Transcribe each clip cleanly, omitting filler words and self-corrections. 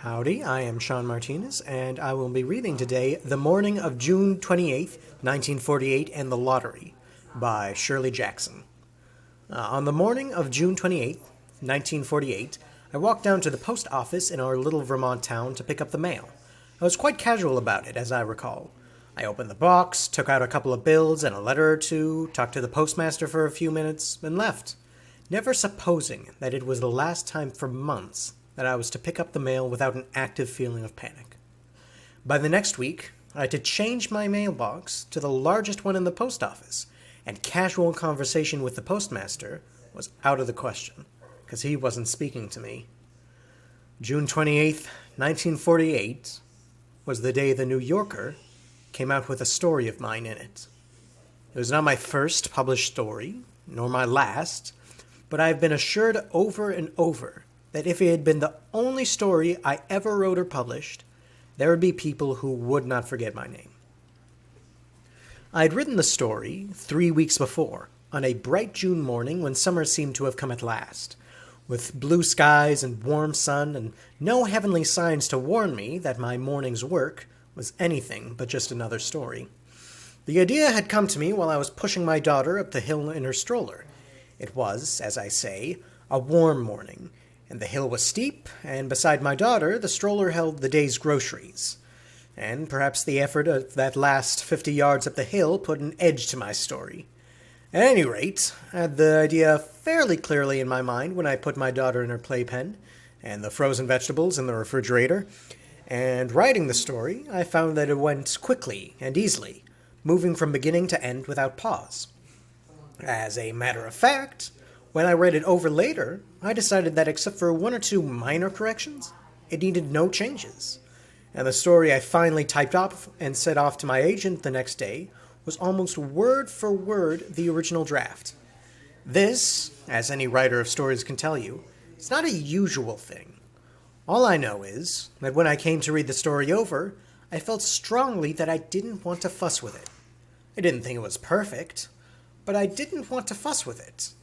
Howdy, I am Shawn Martinez, and I will be reading today The Morning of June 28th, 1948, and the Lottery by Shirley Jackson. On the morning of June 28th, 1948, I walked down to the post office in our little Vermont town to pick up the mail. I was quite casual about it, as I recall. I opened the box, took out a couple of bills and a letter or two, talked to the postmaster for a few minutes, and left, never supposing that it was the last time for months that I was to pick up the mail without an active feeling of panic. By the next week, I had to change my mailbox to the largest one in the post office, and casual conversation with the postmaster was out of the question, because he wasn't speaking to me. June 28th, 1948, was the day the New Yorker came out with a story of mine in it. It was not my first published story, nor my last, but I have been assured over and over that if it had been the only story I ever wrote or published, there would be people who would not forget my name. I had written the story 3 weeks before, on a bright June morning when summer seemed to have come at last, with blue skies and warm sun and no heavenly signs to warn me that my morning's work was anything but just another story. The idea had come to me while I was pushing my daughter up the hill in her stroller. It was, as I say, a warm morning, and the hill was steep, and beside my daughter the stroller held the day's groceries. And perhaps the effort of that last 50 yards up the hill put an edge to my story. At any rate, I had the idea fairly clearly in my mind when I put my daughter in her playpen, and the frozen vegetables in the refrigerator, and writing the story, I found that it went quickly and easily, moving from beginning to end without pause. As a matter of fact, when I read it over later, I decided that except for one or two minor corrections, it needed no changes. And the story I finally typed up and sent off to my agent the next day was almost word for word the original draft. This, as any writer of stories can tell you, is not a usual thing. All I know is that when I came to read the story over, I felt strongly that I didn't want to fuss with it. I didn't think it was perfect, but I didn't want to fuss with it.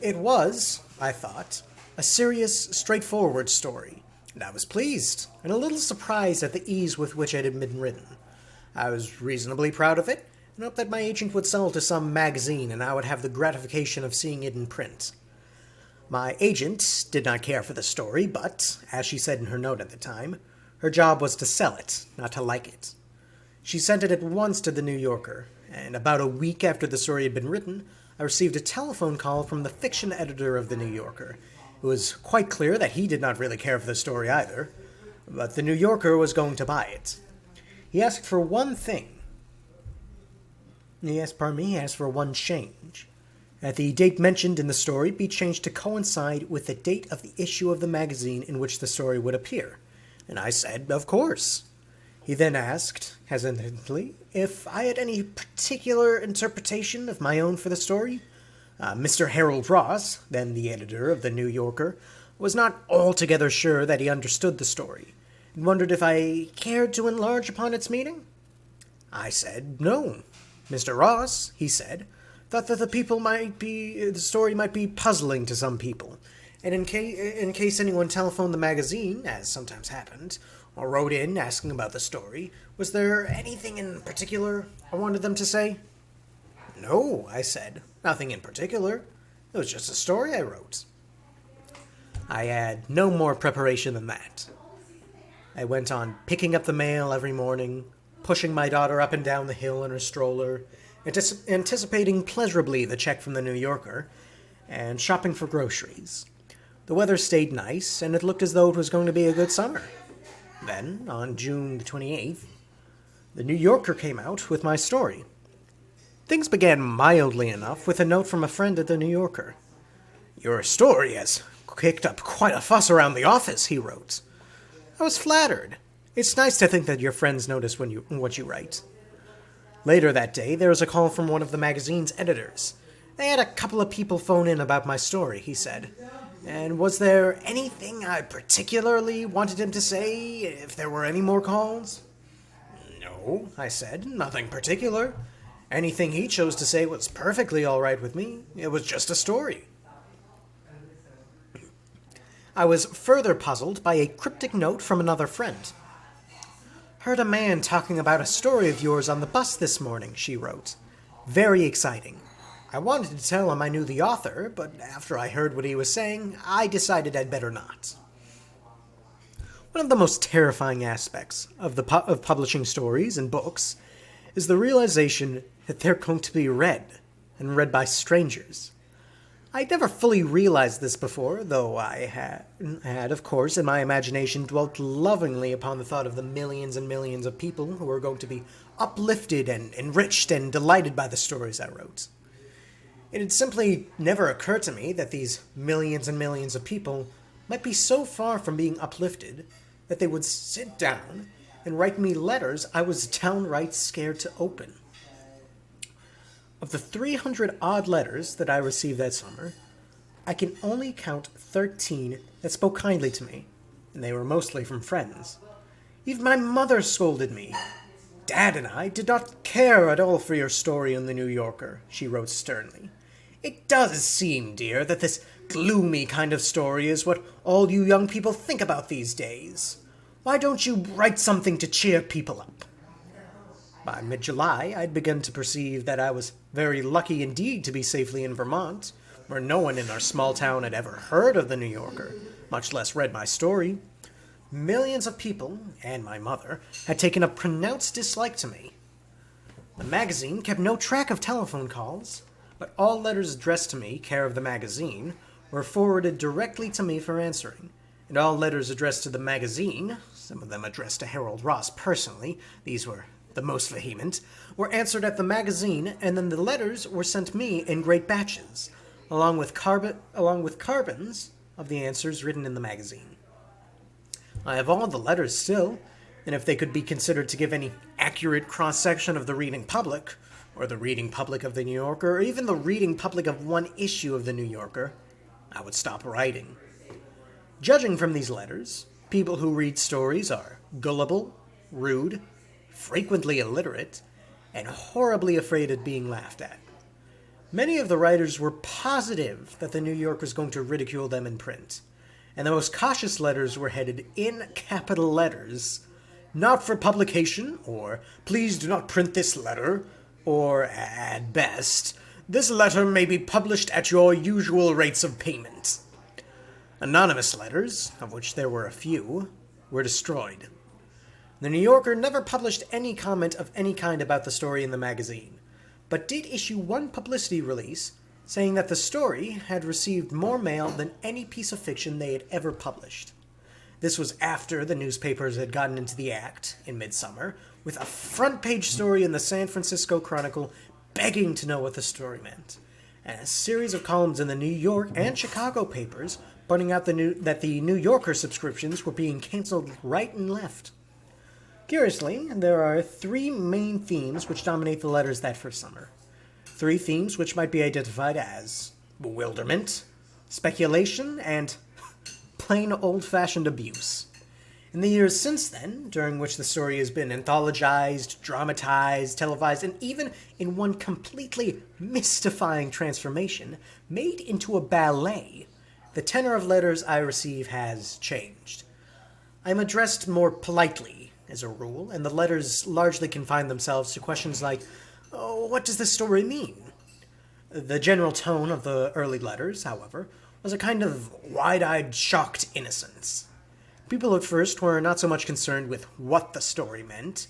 It was, I thought, a serious, straightforward story, and I was pleased and a little surprised at the ease with which it had been written. I was reasonably proud of it, and hoped that my agent would sell it to some magazine and I would have the gratification of seeing it in print. My agent did not care for the story, but, as she said in her note at the time, her job was to sell it, not to like it. She sent it at once to the New Yorker, and about a week after the story had been written, I received a telephone call from the fiction editor of the New Yorker. It was quite clear that he did not really care for the story either, but the New Yorker was going to buy it. He asked for one thing. He asked for one change. That the date mentioned in the story be changed to coincide with the date of the issue of the magazine in which the story would appear. And I said, of course. He then asked, hesitantly, if I had any particular interpretation of my own for the story. Mr. Harold Ross, then the editor of the New Yorker, was not altogether sure that he understood the story, and wondered if I cared to enlarge upon its meaning. I said, no. Mr. Ross, he said, thought that the story might be puzzling to some people, and in case anyone telephoned the magazine, as sometimes happened, or wrote in asking about the story, was there anything in particular I wanted them to say? No, I said, nothing in particular. It was just a story I wrote. I had no more preparation than that. I went on picking up the mail every morning, pushing my daughter up and down the hill in her stroller, anticipating pleasurably the check from the New Yorker, and shopping for groceries. The weather stayed nice, and it looked as though it was going to be a good summer. Then, on June the 28th, the New Yorker came out with my story. Things began mildly enough with a note from a friend at the New Yorker. Your story has kicked up quite a fuss around the office, he wrote. I was flattered. It's nice to think that your friends notice what you write. Later that day, there was a call from one of the magazine's editors. They had a couple of people phone in about my story, he said. And was there anything I particularly wanted him to say, if there were any more calls? No, I said, nothing particular. Anything he chose to say was perfectly all right with me. It was just a story. I was further puzzled by a cryptic note from another friend. "Heard a man talking about a story of yours on the bus this morning," she wrote. "Very exciting. I wanted to tell him I knew the author, but after I heard what he was saying, I decided I'd better not." One of the most terrifying aspects of publishing stories and books is the realization that they're going to be read, and read by strangers. I'd never fully realized this before, though I had, of course, in my imagination dwelt lovingly upon the thought of the millions and millions of people who were going to be uplifted and enriched and delighted by the stories I wrote. It had simply never occurred to me that these millions and millions of people might be so far from being uplifted that they would sit down and write me letters I was downright scared to open. Of the 300-odd letters that I received that summer, I can only count 13 that spoke kindly to me, and they were mostly from friends. Even my mother scolded me. "Dad and I did not care at all for your story in the New Yorker," she wrote sternly. "It does seem, dear, that this gloomy kind of story is what all you young people think about these days. Why don't you write something to cheer people up?" By mid-July, I'd begun to perceive that I was very lucky indeed to be safely in Vermont, where no one in our small town had ever heard of the New Yorker, much less read my story. Millions of people, and my mother, had taken a pronounced dislike to me. The magazine kept no track of telephone calls, but all letters addressed to me, care of the magazine, were forwarded directly to me for answering, and all letters addressed to the magazine, some of them addressed to Harold Ross personally, these were the most vehement, were answered at the magazine, and then the letters were sent me in great batches, along with carbons of the answers written in the magazine. I have all the letters still, and if they could be considered to give any accurate cross-section of the reading public, or the reading public of the New Yorker, or even the reading public of one issue of the New Yorker, I would stop writing. Judging from these letters, people who read stories are gullible, rude, frequently illiterate, and horribly afraid of being laughed at. Many of the writers were positive that the New Yorker was going to ridicule them in print, and the most cautious letters were headed in capital letters, "Not for publication," or "Please do not print this letter," or, at best, "This letter may be published at your usual rates of payment." Anonymous letters, of which there were a few, were destroyed. The New Yorker never published any comment of any kind about the story in the magazine, but did issue one publicity release saying that the story had received more mail than any piece of fiction they had ever published. This was after the newspapers had gotten into the act, in midsummer, with a front-page story in the San Francisco Chronicle begging to know what the story meant, and a series of columns in the New York and Chicago papers pointing out that the New Yorker subscriptions were being canceled right and left. Curiously, there are three main themes which dominate the letters that first summer. Three themes which might be identified as bewilderment, speculation, and plain old-fashioned abuse. In the years since then, during which the story has been anthologized, dramatized, televised, and even, in one completely mystifying transformation, made into a ballet, the tenor of letters I receive has changed. I am addressed more politely, as a rule, and the letters largely confine themselves to questions like, "Oh, what does this story mean?" The general tone of the early letters, however, was a kind of wide-eyed, shocked innocence. People at first were not so much concerned with what the story meant.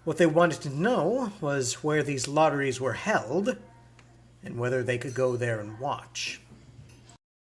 What they wanted to know was where these lotteries were held, and whether they could go there and watch.